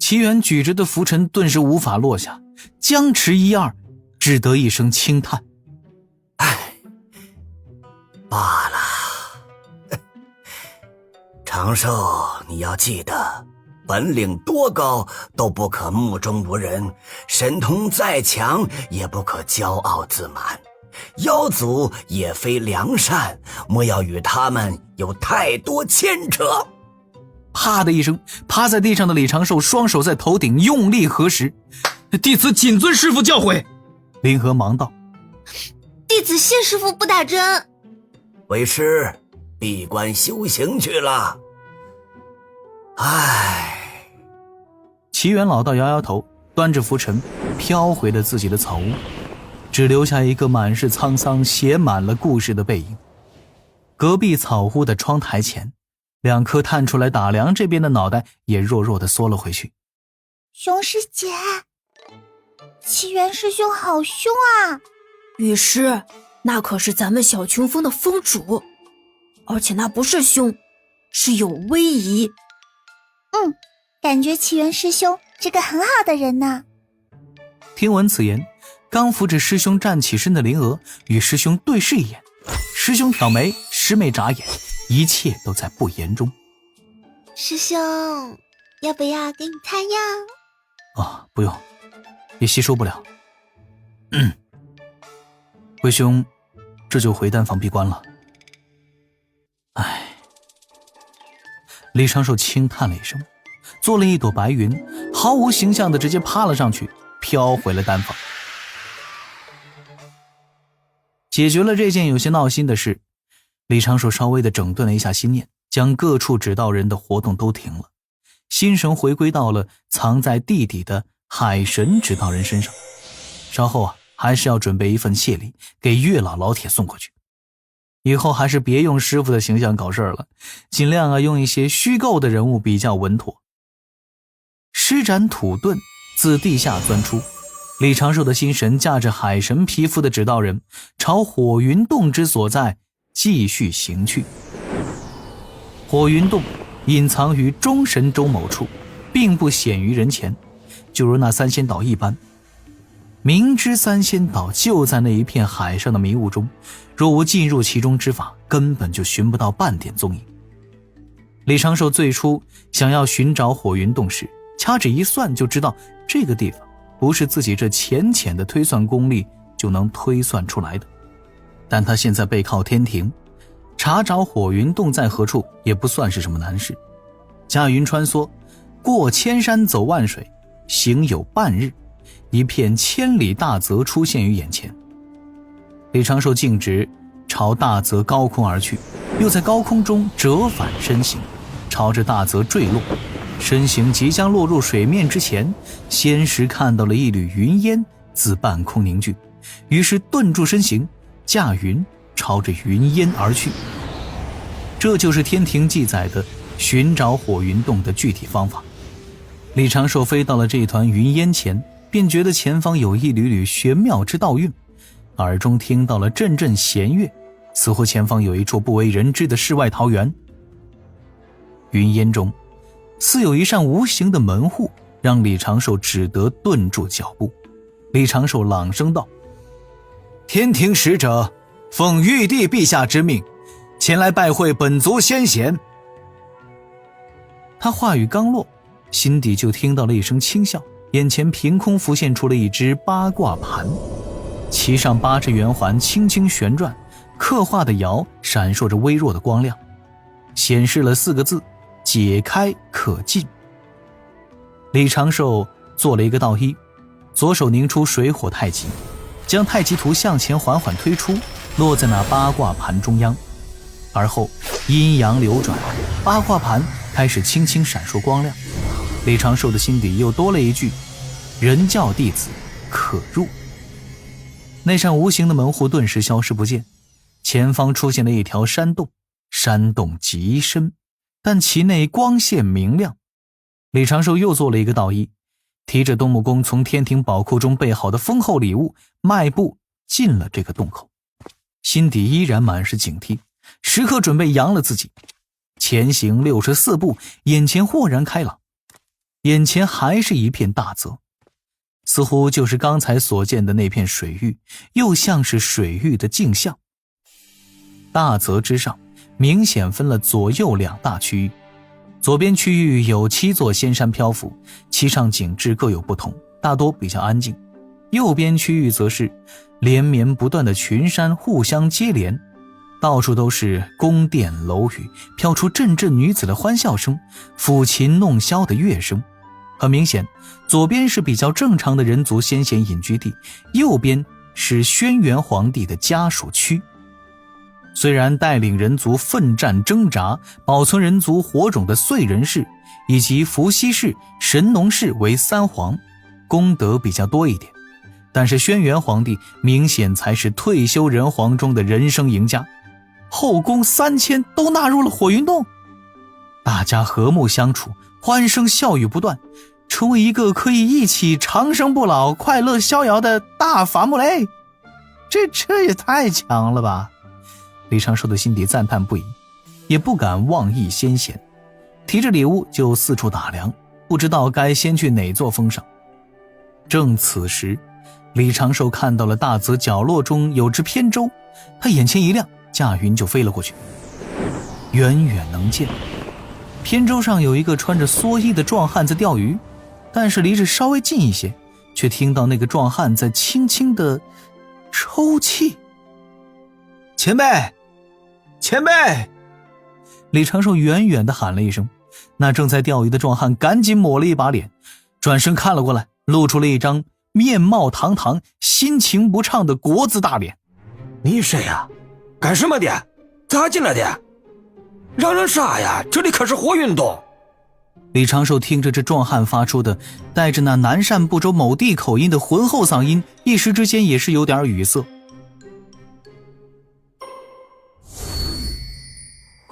齐元举着的拂尘顿时无法落下，僵持一二，只得一声轻叹：唉，罢了。长寿，你要记得，本领多高都不可目中无人，神通再强也不可骄傲自满。妖族也非良善，莫要与他们有太多牵扯。啪的一声，趴在地上的李长寿双手在头顶用力合十：弟子谨遵师父教诲。林和忙道：弟子谢师父不打针。为师闭关修行去了。唉。齐元老道摇摇头，端着拂尘飘回了自己的草屋，只留下一个满是沧桑写满了故事的背影。隔壁草屋的窗台前，两颗探出来打量这边的脑袋也弱弱地缩了回去。熊师姐，齐元师兄好凶啊！雨师，那可是咱们小琼峰的峰主，而且那不是凶，是有威仪。感觉齐元师兄是个很好的人呢。听闻此言，刚扶着师兄站起身的灵娥与师兄对视一眼，师兄挑眉，师妹眨眼，一切都在不言中。师兄，要不要给你擦药？不用，也吸收不了。辉兄，这就回丹房闭关了。唉。李长寿轻叹了一声，做了一朵白云，毫无形象的直接趴了上去，飘回了丹房。解决了这件有些闹心的事，李长寿稍微的整顿了一下心念，将各处指导人的活动都停了，心神回归到了藏在地底的海神指导人身上。稍后还是要准备一份谢礼给月老老铁送过去。以后还是别用师傅的形象搞事了，尽量用一些虚构的人物比较稳妥。施展土遁自地下钻出，李长寿的心神驾着海神皮肤的指导人朝火云洞之所在继续行去。火云洞隐藏于中神州某处，并不显于人前，就如那三仙岛一般。明知三仙岛就在那一片海上的迷雾中，若无进入其中之法，根本就寻不到半点踪影。李长寿最初想要寻找火云洞时，掐指一算就知道这个地方不是自己这浅浅的推算功力就能推算出来的。但他现在背靠天庭，查找火云洞在何处也不算是什么难事。驾云穿梭，过千山走万水，行有半日，一片千里大泽出现于眼前。李长寿径直朝大泽高空而去，又在高空中折返身形，朝着大泽坠落。身形即将落入水面之前，先时看到了一缕云烟自半空凝聚，于是顿住身形，驾云朝着云烟而去。这就是天庭记载的寻找火云洞的具体方法。李长寿飞到了这团云烟前，便觉得前方有一缕缕玄妙之道韵，耳中听到了阵阵弦乐，似乎前方有一处不为人知的世外桃源。云烟中似有一扇无形的门户，让李长寿只得顿住脚步。李长寿朗声道：天庭使者奉玉帝陛下之命，前来拜会本族先贤。他话语刚落，心底就听到了一声轻笑，眼前凭空浮现出了一只八卦盘，其上8只圆环轻轻旋转，刻画的爻闪烁着微弱的光亮，显示了4个字：解开可进。李长寿做了一个倒一，左手凝出水火太极，将太极图向前缓缓推出，落在那八卦盘中央。而后阴阳流转，八卦盘开始轻轻闪烁光亮。李长寿的心底又多了一句：人教弟子可入。那扇无形的门户顿时消失不见，前方出现了一条山洞，山洞极深，但其内光线明亮。李长寿又做了一个倒一，提着东木公从天庭宝库中备好的丰厚礼物，迈步进了这个洞口，心底依然满是警惕，时刻准备扬了自己。前行64步，眼前豁然开朗，眼前还是一片大泽，似乎就是刚才所见的那片水域，又像是水域的镜像。大泽之上明显分了左右两大区域，左边区域有7座仙山漂浮，其上景致各有不同，大多比较安静。右边区域则是连绵不断的群山互相接连，到处都是宫殿楼宇，飘出阵阵女子的欢笑声，抚琴弄箫的乐声。很明显，左边是比较正常的人族先贤隐居地，右边是轩辕皇帝的家属区。虽然带领人族奋战挣扎，保存人族火种的燧人氏以及伏羲氏、神农氏为3皇，功德比较多一点，但是轩辕皇帝明显才是退休人皇中的人生赢家，后宫3000都纳入了火云洞，大家和睦相处，欢声笑语不断，成为一个可以一起长生不老、快乐逍遥的大伐木累。这也太强了吧！李长寿的心底赞叹不已，也不敢妄议先贤，提着礼物就四处打量，不知道该先去哪座峰上。正此时，李长寿看到了大泽角落中有只扁舟，他眼前一亮，驾云就飞了过去。远远能见扁舟上有一个穿着蓑衣的壮汉在钓鱼，但是离着稍微近一些，却听到那个壮汉在轻轻地抽泣。前辈，前辈！李长寿远远地喊了一声，那正在钓鱼的壮汉赶紧抹了一把脸，转身看了过来，露出了一张面貌堂堂、心情不畅的国字大脸。你谁呀？干什么的？咋进来的？嚷嚷啥呀？这里可是火云洞。李长寿听着这壮汉发出的带着那南赡部洲某地口音的浑厚嗓音，一时之间也是有点语塞。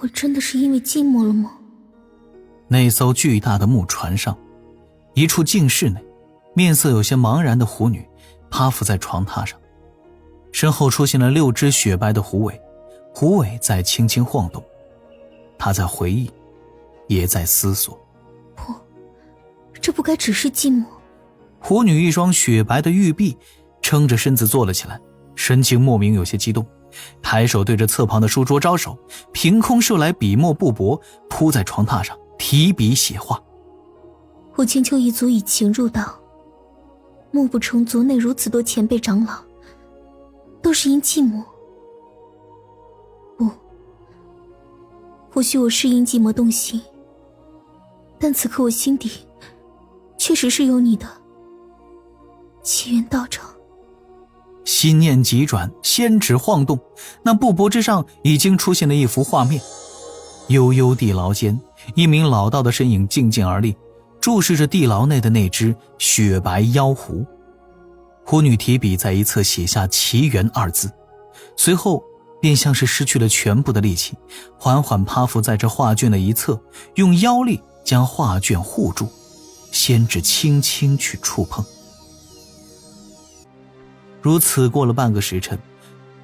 我真的是因为寂寞了吗？那艘巨大的木船上，一处静室内，面色有些茫然的狐女趴伏在床榻上，身后出现了6只雪白的狐尾，狐尾在轻轻晃动，她在回忆，也在思索。不，这不该只是寂寞。狐女一双雪白的玉臂撑着身子坐了起来，神情莫名有些激动，抬手对着侧旁的书桌招手，凭空射来笔墨布帛，铺在床榻上提笔写画。我青丘一族以情入道，目不成族内如此多前辈长老，都是因寂寞。不，或许我是因寂寞动心，但此刻我心底确实是有你的。祈愿道长。心念急转，仙指晃动，那布帛之上已经出现了一幅画面。悠悠地牢间，一名老道的身影静静而立，注视着地牢内的那只雪白妖狐。狐女提笔在一侧写下奇缘2字，随后便像是失去了全部的力气，缓缓趴伏在这画卷的一侧，用腰力将画卷护住，仙指轻轻去触碰。如此过了半个时辰，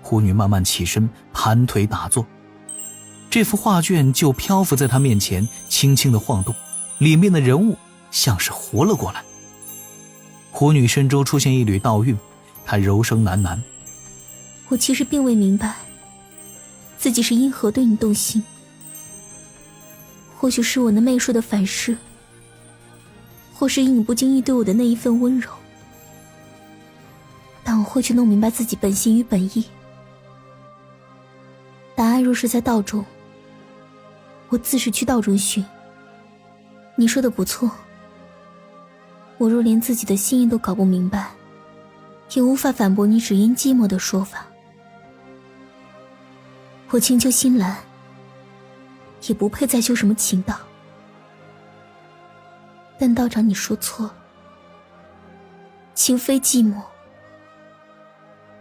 狐女慢慢起身，盘腿打坐，这幅画卷就漂浮在她面前，轻轻地晃动，里面的人物像是活了过来。狐女身周出现一缕道韵，她柔声喃喃：我其实并未明白自己是因何对你动心，或许是我那媚术的反噬，或是因你不经意对我的那一份温柔，但我会去弄明白自己本心与本意。答案若是在道中，我自是去道中寻。你说的不错，我若连自己的心意都搞不明白，也无法反驳你只因寂寞的说法。我青丘心兰也不配再修什么情道，但道长你说错了，情非寂寞，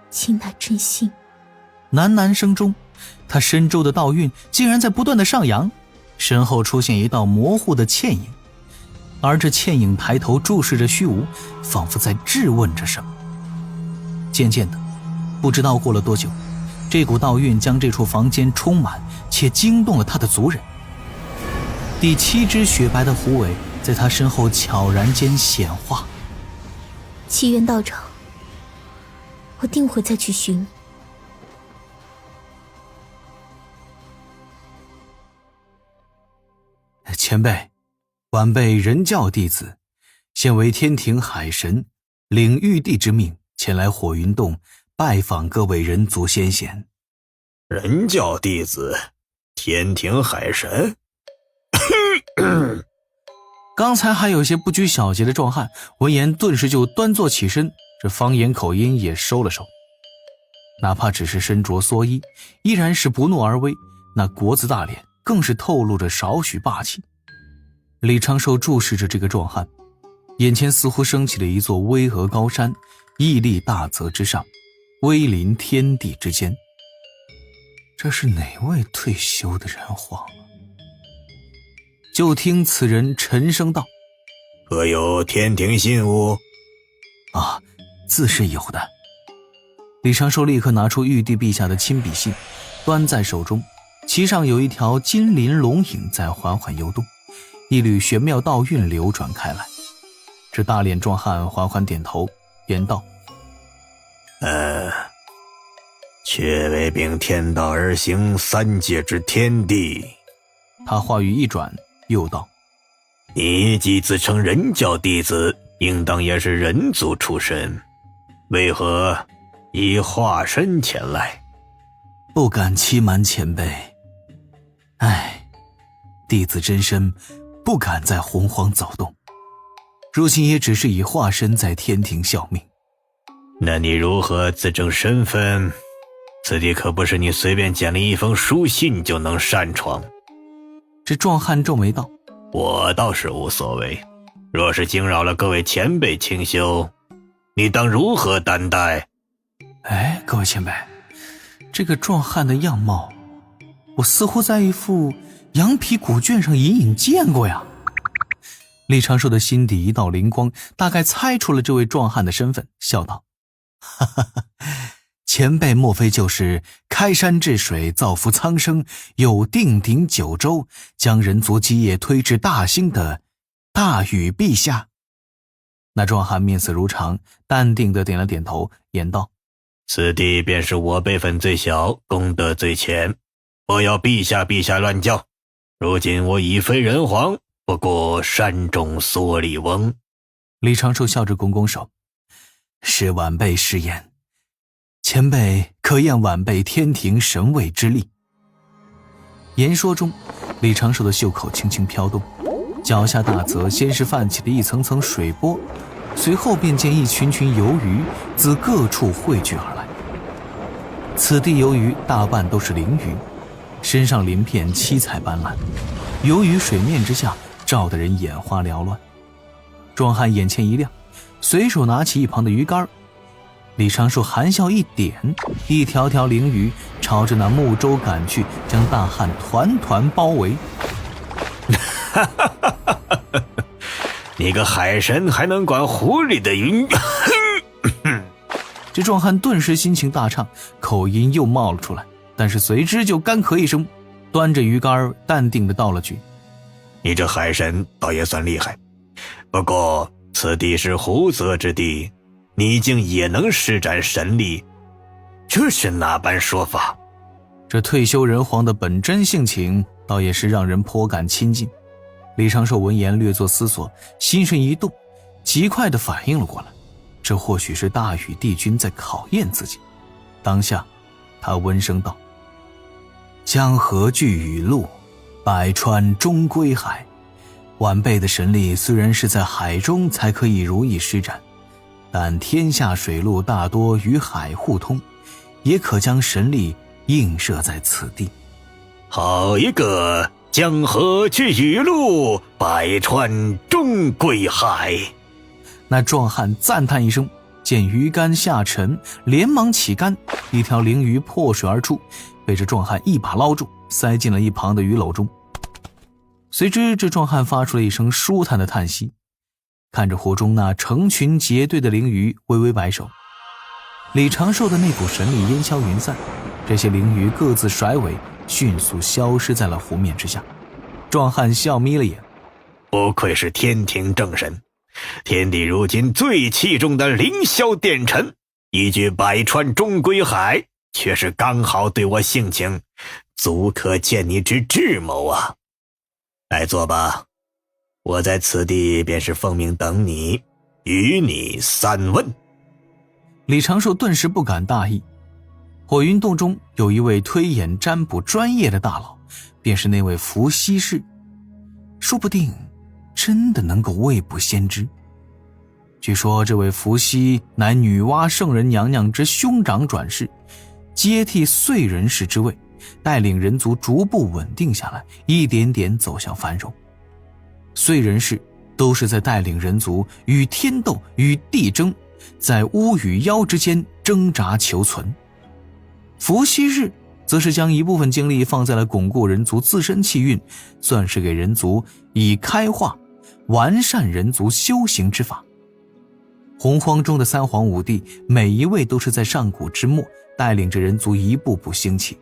情乃真心。喃喃声中，他身周的道韵竟然在不断的上扬，身后出现一道模糊的倩影，而这倩影抬头注视着虚无，仿佛在质问着什么。渐渐的，不知道过了多久，这股道韵将这处房间充满，且惊动了他的族人。第7只雪白的狐尾在他身后悄然间显化。祈愿道长，我定会再去寻你。前辈，晚辈人教弟子，现为天庭海神，领玉帝之命前来火云洞拜访各位人族先贤。人教弟子，天庭海神。刚才还有些不拘小节的壮汉，闻言顿时就端坐起身，这方言口音也收了收。哪怕只是身着蓑衣，依然是不怒而威，那国字大脸更是透露着少许霸气。李长寿注视着这个壮汉，眼前似乎升起了一座巍峨高山，屹立大泽之上，威临天地之间。这是哪位退休的人皇啊？就听此人沉声道：可有天庭信物？啊，自是有的。李长寿立刻拿出玉帝陛下的亲笔信，端在手中，其上有一条金鳞龙影在缓缓游动，一缕玄妙道韵流转开来。这大脸壮汉缓缓点头，言道：却为秉天道而行三界之天地。他话语一转，又道：你既自称人教弟子，应当也是人族出身，为何以化身前来？不敢欺瞒前辈，弟子真身不敢在洪荒走动，如今也只是以化身在天庭效命。那你如何自证身份？此地可不是你随便捡了一封书信就能擅闯。这壮汉皱眉道：我倒是无所谓，若是惊扰了各位前辈清修，你当如何担待？各位前辈，这个壮汉的样貌，我似乎在一副羊皮古卷上隐隐见过呀。李长寿的心底一道灵光，大概猜出了这位壮汉的身份，笑道：哈哈哈，前辈莫非就是开山治水，造福苍生，又定鼎九州，将人族基业推至大兴的大禹陛下？那壮汉面色如常，淡定地点了点头，言道：此地便是我辈分最小，功德最浅，不要陛下乱叫。如今我已非人皇，不过山中蓑笠翁。李长寿笑着拱拱手：是晚辈失言，前辈可验晚辈天庭神位之力。言说中，李长寿的袖口轻轻飘动，脚下大泽先是泛起了一层层水波，随后便见一群群游鱼自各处汇聚而来。此地游鱼大半都是灵鱼，身上鳞片七彩斑斓，游于水面之下，照得人眼花缭乱。壮汉眼前一亮，随手拿起一旁的鱼竿，李长寿含笑一点，一条条灵鱼朝着那木舟赶去，将大汉团团包围。你个海神还能管湖里的鱼？这壮汉顿时心情大畅，口音又冒了出来，但是随之就干咳一声，端着鱼竿淡定地道了句：你这海神倒也算厉害，不过此地是湖泽之地，你竟也能施展神力，这是哪般说法？这退休人皇的本真性情倒也是让人颇感亲近。李长寿闻言略作思索，心神一动，极快地反应了过来，这或许是大禹帝君在考验自己。当下他温声道：江河聚雨露，百川终归海。晚辈的神力虽然是在海中才可以如意施展，但天下水路大多与海互通，也可将神力映射在此地。好一个江河去雨露，百川终归海。那壮汉赞叹一声，见鱼竿下沉，连忙起竿，一条灵鱼破水而出，被这壮汉一把捞住，塞进了一旁的鱼篓中。随之这壮汉发出了一声舒坦的叹息，看着湖中那成群结队的灵鱼，微微摆手。李长寿的那股神力烟消云散，这些灵鱼各自甩尾，迅速消失在了湖面之下。壮汉笑眯了眼：不愧是天庭正神，天帝如今最器重的凌霄殿臣，一句百川终归海，却是刚好对我性情，足可见你之智谋啊！来坐吧，我在此地便是奉命等你，与你三问。李长寿顿时不敢大意。火云洞中有一位推演占卜专业的大佬，便是那位伏羲氏，说不定真的能够未卜先知。据说这位伏羲乃女娲圣人娘娘之兄长转世，接替燧人氏之位，带领人族逐步稳定下来，一点点走向繁荣。燧人氏都是在带领人族与天斗与地争，在巫与妖之间挣扎求存。伏羲氏则是将一部分精力放在了巩固人族自身气运，算是给人族以开化完善人族修行之法。洪荒中的三皇五帝，每一位都是在上古之末带领着人族一步步兴起，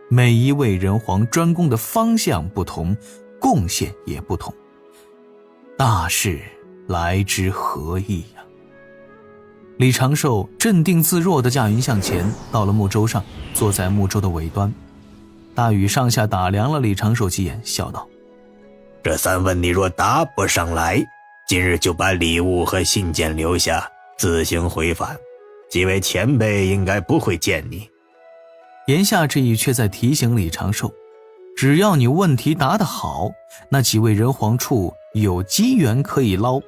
每一位人皇专攻的方向不同，贡献也不同。大事来之何易呀！李长寿镇定自若地驾云向前，到了木舟上，坐在木舟的尾端。大禹上下打量了李长寿几眼，笑道：这三问你若答不上来，今日就把礼物和信件留下，自行回返。几位前辈应该不会见你。言下之意却在提醒李长寿，只要你问题答得好，那几位人皇处有机缘可以捞。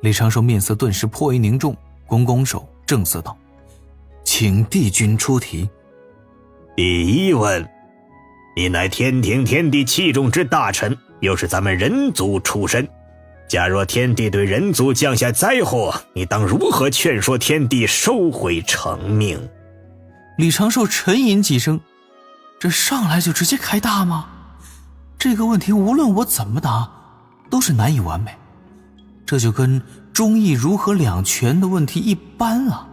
李长寿面色顿时颇为凝重，拱拱手，正色道：请帝君出题。第一问，你乃天庭天帝器重之大臣，又是咱们人族出身，假若天帝对人族降下灾祸，你当如何劝说天帝收回成命？李长寿沉吟几声，这上来就直接开大吗？这个问题无论我怎么答都是难以完美，这就跟忠义如何两全的问题一般啊。